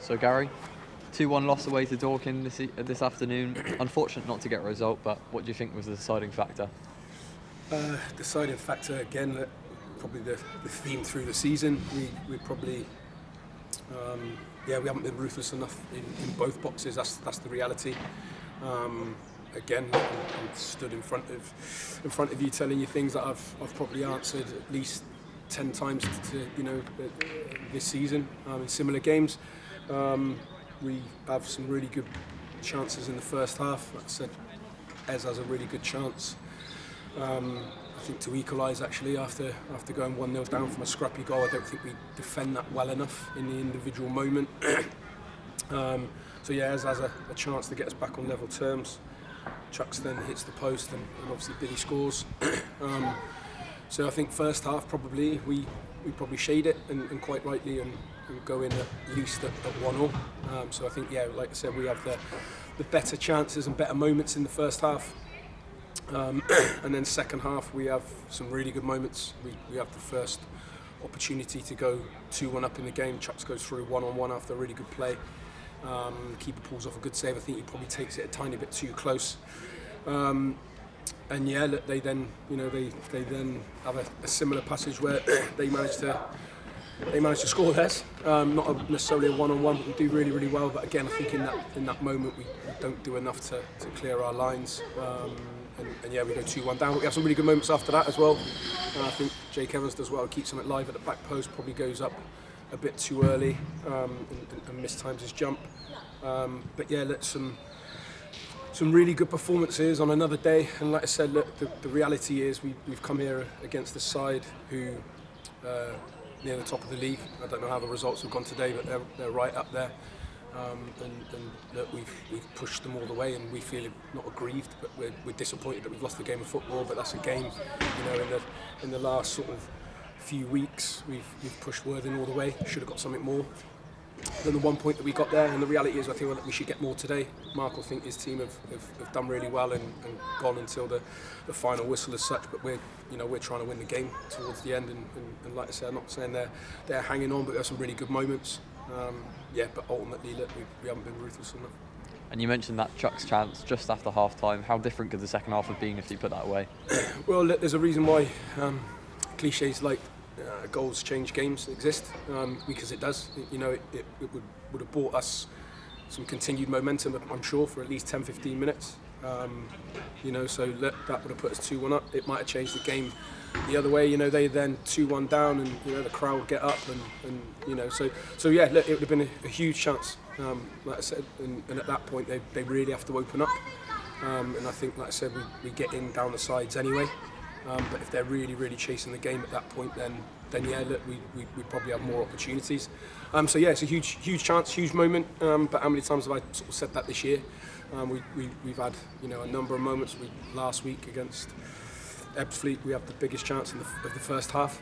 So Gary, 2-1 loss away to Dorking this afternoon. Unfortunate not to get a result, but what do you think was the deciding factor? Deciding factor again, probably the theme through the season. We probably, we haven't been ruthless enough in both boxes. That's the reality. Again, I'm stood in front of you, telling you things that I've probably answered at least 10 times this season in similar games. We have some really good chances in the first half. Like I said, Ez has a really good chance. I think to equalise actually after going 1-0 down from a scrappy goal. I don't think we defend that well enough in the individual moment. So yeah, Ez has a chance to get us back on level terms. Chucks then hits the post and obviously Billy scores. So I think first half probably we probably shade it and quite rightly and go in at least at 1-0. So I think, yeah, like I said, we have the better chances and better moments in the first half. And then second half we have some really good moments. We have the first opportunity to go 2-1 up in the game. Chucks goes through 1-on-1 after a really good play. Keeper pulls off a good save. I think he probably takes it a tiny bit too close. And yeah, they then have a similar passage where they manage to score theirs. Not necessarily a 1-on-1, but we do really well. But again, I think in that moment we don't do enough to clear our lines. And yeah, we go 2-1 down. But we have some really good moments after that as well. I think Jake Evans does well, keeps him alive at the back post. Probably goes up a bit too early and mistimes his jump. But yeah, some really good performances on another day. And like I said, look, the reality is we've come here against the side who near the top of the league. I don't know how the results have gone today, but they're right up there. And look, we've pushed them all the way, and we feel not aggrieved, but we're disappointed that we've lost the game of football. But that's a game, in the last sort of few weeks we've pushed Worthing all the way. Should have got something more than the 1 point that we got there. And the reality is, I think we should get more today. Mark will think his team have done really well and gone until the final whistle as such. But we're trying to win the game towards the end. And like I said, I'm not saying they're hanging on, but there's some really good moments. But ultimately, look, we haven't been ruthless enough. And you mentioned that Chuck's chance just after half-time. How different could the second half have been if he put that away? Well, look, there's a reason why cliches like goals change games exist, because it does. It would have brought us some continued momentum, I'm sure, for at least 10-15 minutes. So that would have put us 2-1 up. It might have changed the game the other way. They then 2-1 down, and the crowd would get up, and so yeah. Look, it would have been a huge chance, like I said, and at that point they really have to open up. And I think, like I said, we get in down the sides anyway. But if they're really chasing the game at that point, then yeah, look, we probably have more opportunities. So yeah, it's a huge chance, huge moment. But how many times have I sort of said that this year? We've had a number of moments. Last week against 𝗣cie𝘀𝘁, we have the biggest chance of the first half.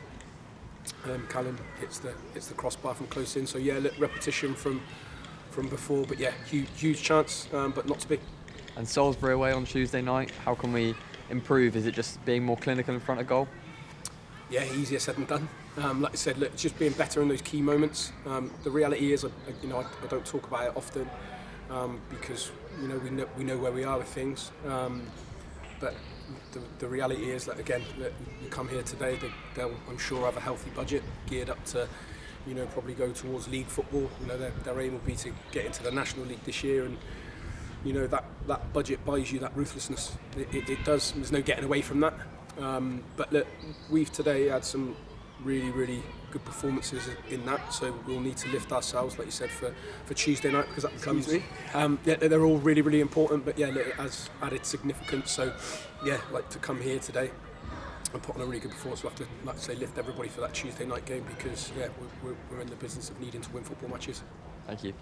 Callum hits the crossbar from close in. So yeah, look, repetition from before. But yeah, huge chance, but not to be. And Salisbury away on Tuesday night. How can we improve? Is it just being more clinical in front of goal? Yeah, easier said than done. Like I said, look, it's just being better in those key moments. The reality is, I don't talk about it often because we know where we are with things. But the reality is that, again, you come here today, they'll, I'm sure, have a healthy budget geared up to probably go towards league football. Their aim will be to get into the National League this year, and that budget buys you that ruthlessness. It does. There's no getting away from that. But look, we've today had some really good performances in that, so we'll need to lift ourselves, like you said, for Tuesday night, because that becomes they're all really important, but yeah, look, it has added significance. So yeah, like to come here today and put on a really good performance, we'll have to, like I say, lift everybody for that Tuesday night game, because yeah, we're in the business of needing to win football matches. Thank you.